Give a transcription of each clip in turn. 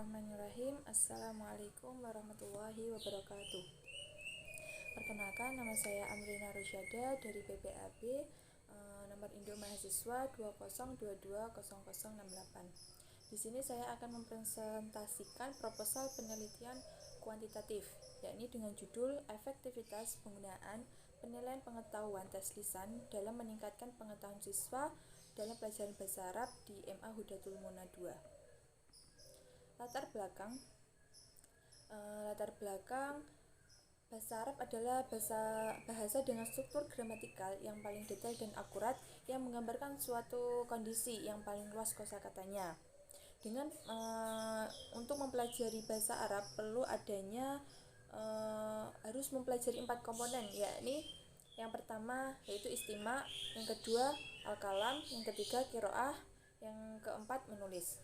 Bismillahirrahmanirrahim. Assalamualaikum warahmatullahi wabarakatuh. Perkenalkan, nama saya Amrina Rusyada dari PPAB, nomor induk mahasiswa 20220068. Di sini saya akan mempresentasikan proposal penelitian kuantitatif, yakni dengan judul Efektivitas Penggunaan Penilaian Pengetahuan Tes Lisan dalam Meningkatkan Pengetahuan Siswa dalam Pelajaran Bahasa Arab di MA Hudatul Munah 2. Latar belakang bahasa Arab adalah bahasa dengan struktur gramatikal yang paling detail dan akurat yang menggambarkan suatu kondisi yang paling luas kosakatanya. Untuk mempelajari bahasa Arab perlu adanya harus mempelajari 4 komponen, yakni yang pertama yaitu istima, yang kedua al-kalam, yang ketiga qiraah, yang keempat menulis.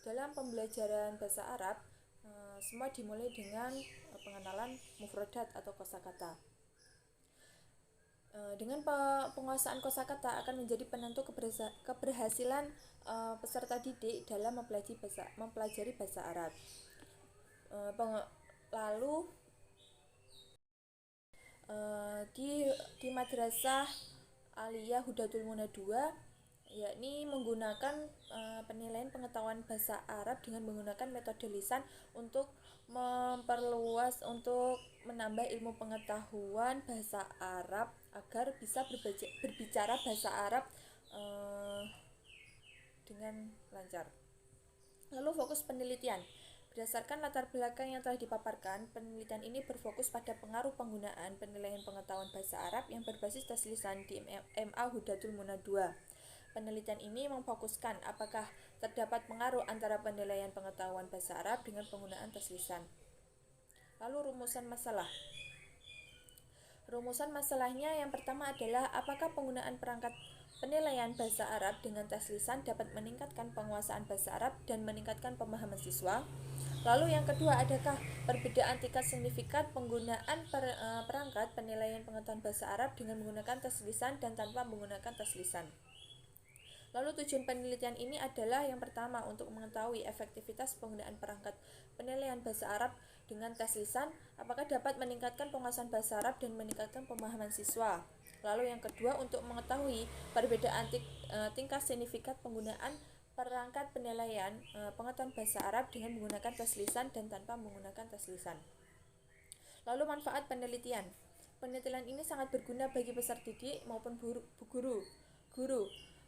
Dalam pembelajaran bahasa Arab, semua dimulai dengan pengenalan mufradat atau kosakata. Dengan penguasaan kosakata akan menjadi penentu keberhasilan peserta didik dalam mempelajari bahasa Arab. Lalu di Madrasah Aliyah Hudatul Munah 2, yakni menggunakan penilaian pengetahuan bahasa Arab dengan menggunakan metode lisan untuk memperluas, untuk menambah ilmu pengetahuan bahasa Arab agar bisa berbicara bahasa Arab dengan lancar. Lalu fokus penelitian. Berdasarkan latar belakang yang telah dipaparkan, penelitian ini berfokus pada pengaruh penggunaan penilaian pengetahuan bahasa Arab yang berbasis tes lisan di MA Hudatul Munah 2. Penelitian ini memfokuskan apakah terdapat pengaruh antara penilaian pengetahuan bahasa Arab dengan penggunaan tes lisan. Lalu rumusan masalah. Rumusan masalahnya yang pertama adalah apakah penggunaan perangkat penilaian bahasa Arab dengan tes lisan dapat meningkatkan penguasaan bahasa Arab dan meningkatkan pemahaman siswa. Lalu yang kedua, adakah perbedaan tingkat signifikan penggunaan perangkat penilaian pengetahuan bahasa Arab dengan menggunakan tes lisan dan tanpa menggunakan tes lisan. Lalu tujuan penelitian ini adalah yang pertama untuk mengetahui efektivitas penggunaan perangkat penilaian bahasa Arab dengan tes lisan, apakah dapat meningkatkan penguasaan bahasa Arab dan meningkatkan pemahaman siswa. Lalu yang kedua untuk mengetahui perbedaan tingkat signifikan penggunaan perangkat penilaian pengetahuan bahasa Arab dengan menggunakan tes lisan dan tanpa menggunakan tes lisan. Lalu manfaat penelitian. Penelitian ini sangat berguna bagi peserta didik maupun guru.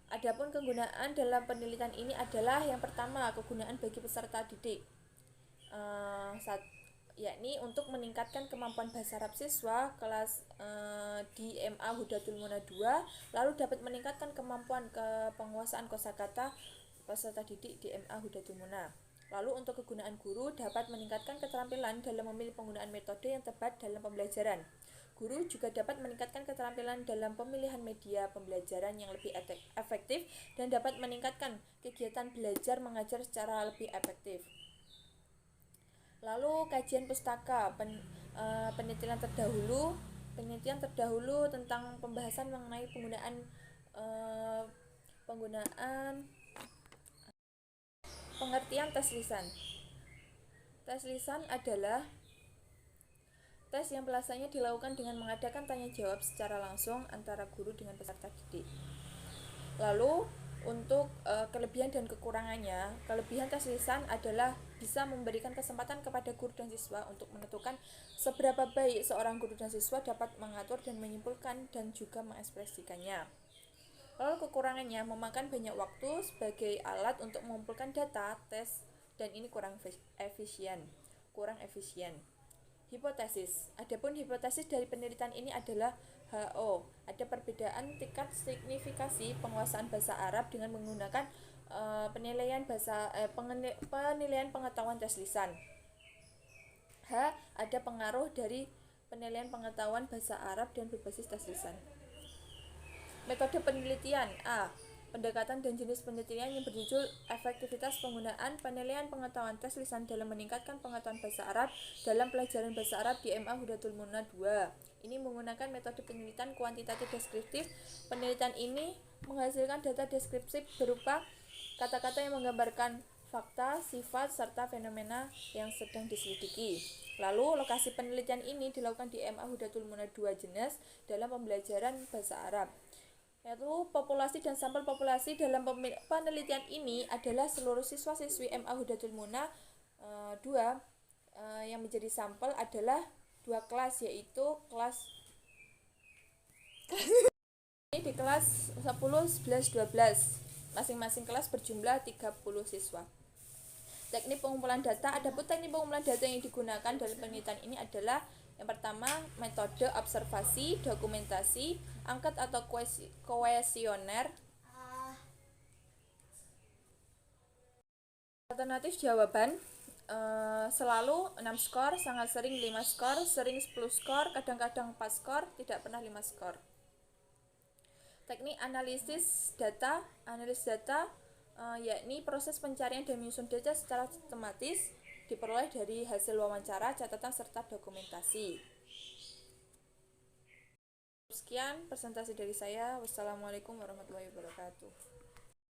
Adapun kegunaan dalam penelitian ini adalah yang pertama, kegunaan bagi peserta didik, yakni untuk meningkatkan kemampuan bahasa Arab siswa kelas di MA Hudatul Munah 2, lalu dapat meningkatkan kemampuan penguasaan kosakata peserta didik di MA Hudatul Munah. Lalu untuk kegunaan guru dapat meningkatkan keterampilan dalam memilih penggunaan metode yang tepat dalam pembelajaran. Guru juga dapat meningkatkan keterampilan dalam pemilihan media pembelajaran yang lebih efektif dan dapat meningkatkan kegiatan belajar mengajar secara lebih efektif. Lalu kajian pustaka, penelitian terdahulu tentang pembahasan mengenai penggunaan pengertian tes lisan. Tes lisan adalah tes yang pelaksananya dilakukan dengan mengadakan tanya jawab secara langsung antara guru dengan peserta didik. Lalu untuk kelebihan dan kekurangannya, kelebihan tes lisan adalah bisa memberikan kesempatan kepada guru dan siswa untuk menentukan seberapa baik seorang guru dan siswa dapat mengatur dan menyimpulkan dan juga mengekspresikannya. Lalu kekurangannya memakan banyak waktu sebagai alat untuk mengumpulkan data tes dan ini kurang efisien. Hipotesis. Adapun hipotesis dari penelitian ini adalah HO. Ada perbedaan tingkat signifikasi penguasaan bahasa Arab dengan menggunakan penilaian pengetahuan tes lisan. H. Ada pengaruh dari penilaian pengetahuan bahasa Arab dan berbasis tes lisan. Metode penelitian. A. Pendekatan dan jenis penelitian yang berjudul efektivitas penggunaan penilaian pengetahuan tes lisan dalam meningkatkan pengetahuan bahasa Arab dalam pelajaran bahasa Arab di MA Hudatul Munah 2. Ini menggunakan metode penelitian kuantitatif deskriptif. Penelitian ini menghasilkan data deskriptif berupa kata-kata yang menggambarkan fakta, sifat, serta fenomena yang sedang diselidiki. Lalu, lokasi penelitian ini dilakukan di MA Hudatul Muna 2 Jenas dalam pembelajaran bahasa Arab. Yaitu populasi dan sampel populasi dalam penelitian ini adalah seluruh siswa-siswi MA Hudatul Muna 2 yang menjadi sampel adalah 2 kelas, yaitu kelas ini di kelas 10, 11, 12. Masing-masing kelas berjumlah 30 siswa. Teknik pengumpulan data. Adapun teknik pengumpulan data yang digunakan dalam penelitian ini adalah yang pertama, metode observasi, dokumentasi, angket atau kuesioner. Alternatif jawaban selalu 6 skor, sangat sering 5 skor, sering 10 skor, kadang-kadang 4 skor, tidak pernah 5 skor. Teknik analisis data yakni proses pencarian dan menyusun data secara sistematis diperoleh dari hasil wawancara, catatan, serta dokumentasi. Sekian presentasi dari saya. Wassalamualaikum warahmatullahi wabarakatuh.